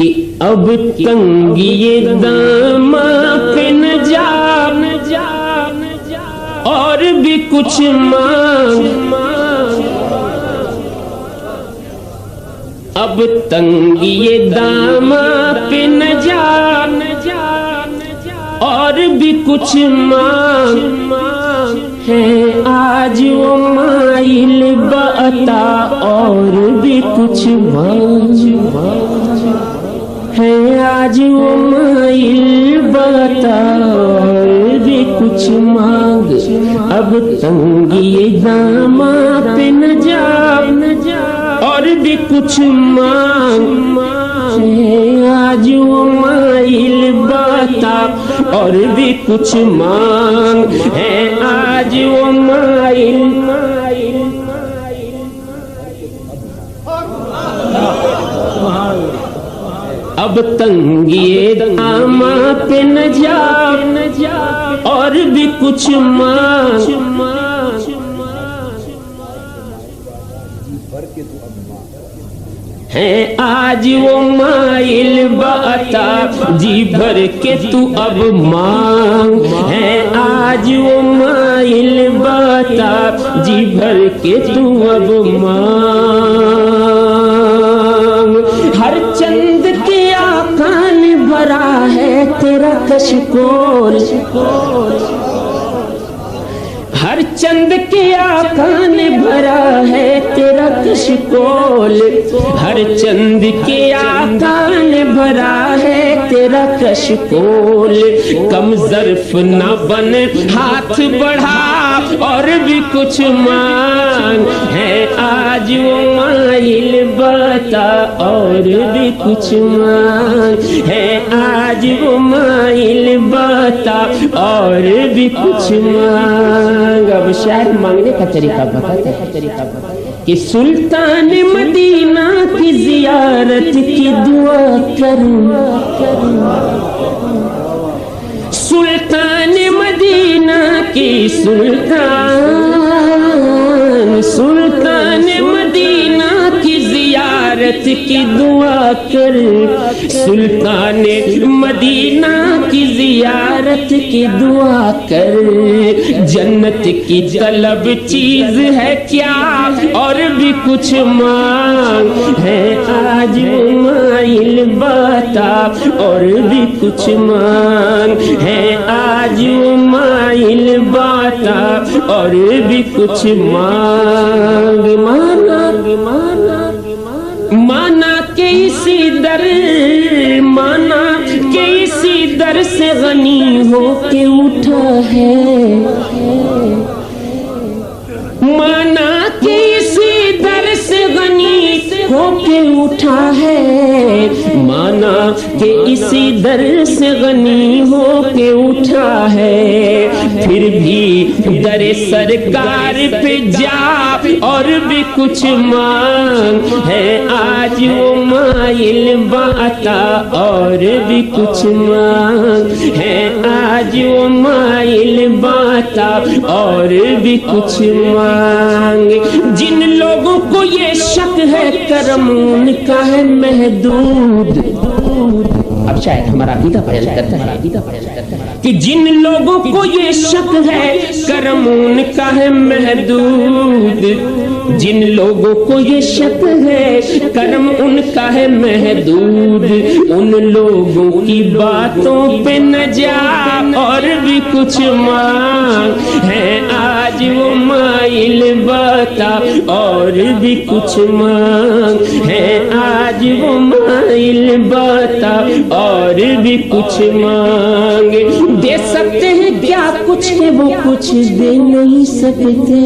کہ اب تنگی داماں پہ نہ جا اور بھی کچھ مانگ، اب تنگی داماں پہ نہ جا اور بھی کچھ مانگ، ہے آج وہ مائل بعطا اور بھی کچھ مانگ، ہے آج وہ مائل بعطا اور بھی کچھ مانگ، اب تنگی داماں پہ نہ جا اور بھی کچھ مانگ، ہے آج وہ مائل بعطا اور بھی کچھ مانگ، ہے آج وہ مائل اب تنگی داماں پہ نہ جا اور بھی کچھ مانگ، ہے آج وہ مائل بعطا جی بھر کے تو اب مانگ، ہے آج وہ مائل بعطا جی بھر کے تو اب مانگ، ہر چند کے آقا نے بھرا ہے تیرا کشکول، ہر چند کے آقا نے بھرا ہے تیرا کشکول، ہر چند کے آقا نے بھرا ہے تیرا کشکول، کم ظرف نہ بن ہاتھ بڑھا اور بھی کچھ مانگ، ہے آج وہ مائل بعطا اور بھی کچھ مانگ، ہے آج وہ مائل بعطا اور بھی کچھ مانگ۔ اب شاعر مانگنے کا طریقہ بتاتے ہیں کہ سلطان مدینہ کی زیارت کی دعا کروں، سلطان مدینہ کی سلطان مدینہ کی زیارت کی دعا کر، سلطان مدینہ کی زیارت کی دعا کر، جنت کی طلب چیز ہے کیا اور بھی کچھ مانگ، ہے آج وہ مائل بعطا اور بھی کچھ مانگ، ہے آج وہ مائل بعطا اور بھی کچھ مانگ، مانا کہ اسی در، مانا کہ اسی در سے غنی ہو کے اٹھا ہے، مانا کہ اسی در سے غنی ہو کے اٹھا ہے، مانا کہ اسی در سے غنی ہو کے اٹھا ہے، پھر بھی در سرکار پہ جا اور بھی کچھ مانگ، ہے آج وہ مائل بعطا اور بھی کچھ مانگ، ہے آج وہ مائل بعطا اور بھی کچھ مانگ، جن لوگوں کو یہ شک ہے کرم ان کا ہے محدود، اب شاید ہمارا عقیدہ بیان کرتا ہے کہ جن لوگوں کو یہ شک ہے کرم ان کا ہے محدود، جن لوگوں کو یہ شک ہے کرم ان کا ہے محدود، ان لوگوں کی باتوں پہ نہ جا اور بھی کچھ مانگ، ہے آج وہ مائل بعطا اور بھی کچھ مانگ، ہے آج وہ مائل بعطا اور بھی کچھ مانگ، دے سکتے ہیں کیا کچھ ہے وہ کچھ دے نہیں سکتے،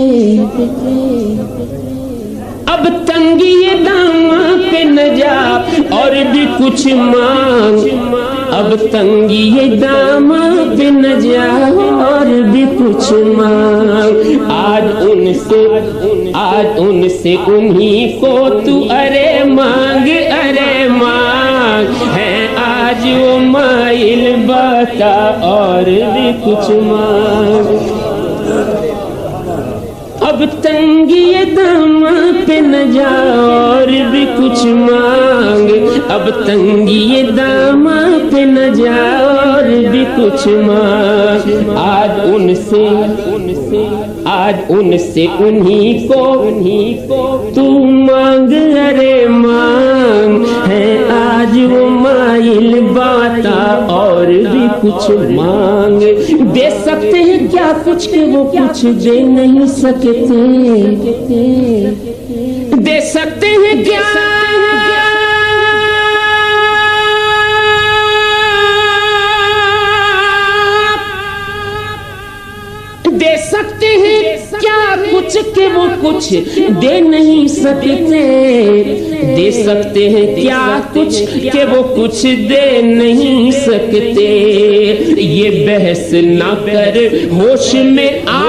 اب تنگی داماں پہ نہ جا اور بھی کچھ مانگ، اب تنگی داماں پہ نہ جا اور بھی کچھ مانگ، آج ان سے انہی کو تو ارے مانگ ہے آج وہ مائل بعطا اور بھی کچھ مانگ، اب تنگی دامن پہ نہ جا اور بھی کچھ مانگ، اب تنگی دامن پہ نہ جا اور بھی کچھ مانگ۔ آج ان سے انہی کو تو مانگ، ارے مانگ ہے آج وہ مائل باتا اور بھی کچھ مانگ۔ دے سکتے ہیں کیا کچھ کہ وہ کچھ دے نہیں سکتے، دے سکتے ہیں کیا دے سکتے ہیں کیا کچھ کہ وہ کچھ دے نہیں سکتے، دے سکتے ہیں کیا کچھ کہ وہ کچھ دے نہیں سکتے۔ یہ بحث نہ کر، ہوش میں آ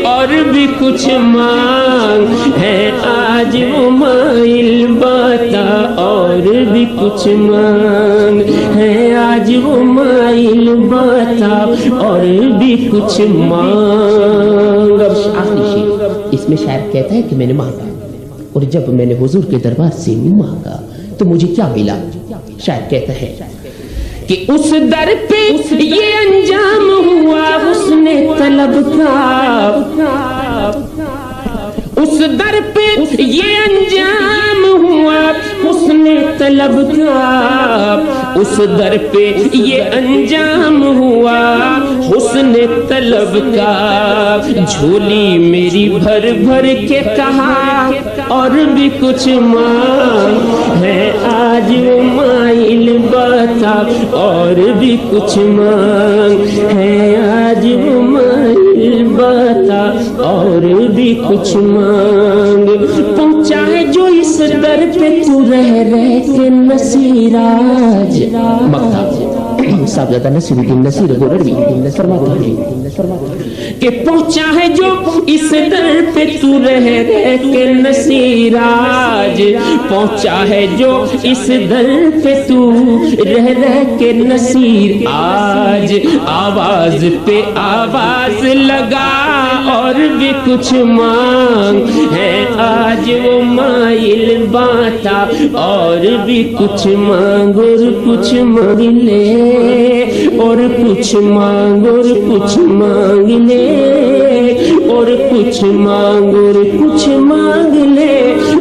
اور بھی کچھ مانگ ہے آج وہ مائل باتا اور بھی کچھ مانگ ہے آج وہ مائل باتا اور بھی کچھ مانگ۔ اب آخری شعر، اس میں شاعر کہتا ہے کہ میں نے مانگا اور جب میں نے حضور کے دربار سے مانگا تو مجھے کیا ملا۔ شاعر کہتا ہے کہ اس در پہ یہ انجام ہوا حسن طلب کا، اس در پہ یہ انجام ہوا حسن طلب کا، اس در پہ یہ انجام ہوا حسن طلب کا۔ جھولی میری بھر بھر کے کہا اور بھی کچھ مانگ ہے آج وہ مائل باتا اور بھی کچھ مانگ ہے آج وہ مائل باتا اور بھی کچھ مانگ۔ پہنچا ہے جو اس در پہ تو رہ کے نصیراج صاحبزادہ نصیر الدین نصیر گولڑوی کہ پہنچا ہے جو اس در پہ تو رہ کے نصیراج، پہنچا ہے جو اس در پہ تو رہ کے نصیر آج آواز پہ آواز لگا اور بھی کچھ مانگ ہے آج وہ مائل باتا اور بھی کچھ مانگ اور کچھ مانگ لے اور کچھ مانگ اور کچھ مانگ لے اور کچھ مانگ اور کچھ مانگ لے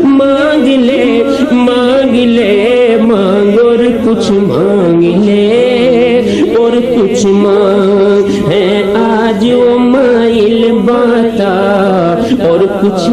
مانگ لے مانگ لے مانگ اور کچھ مانگ لے اور کچھ مانگ ہے آج وہ مائل باتا اور کچھ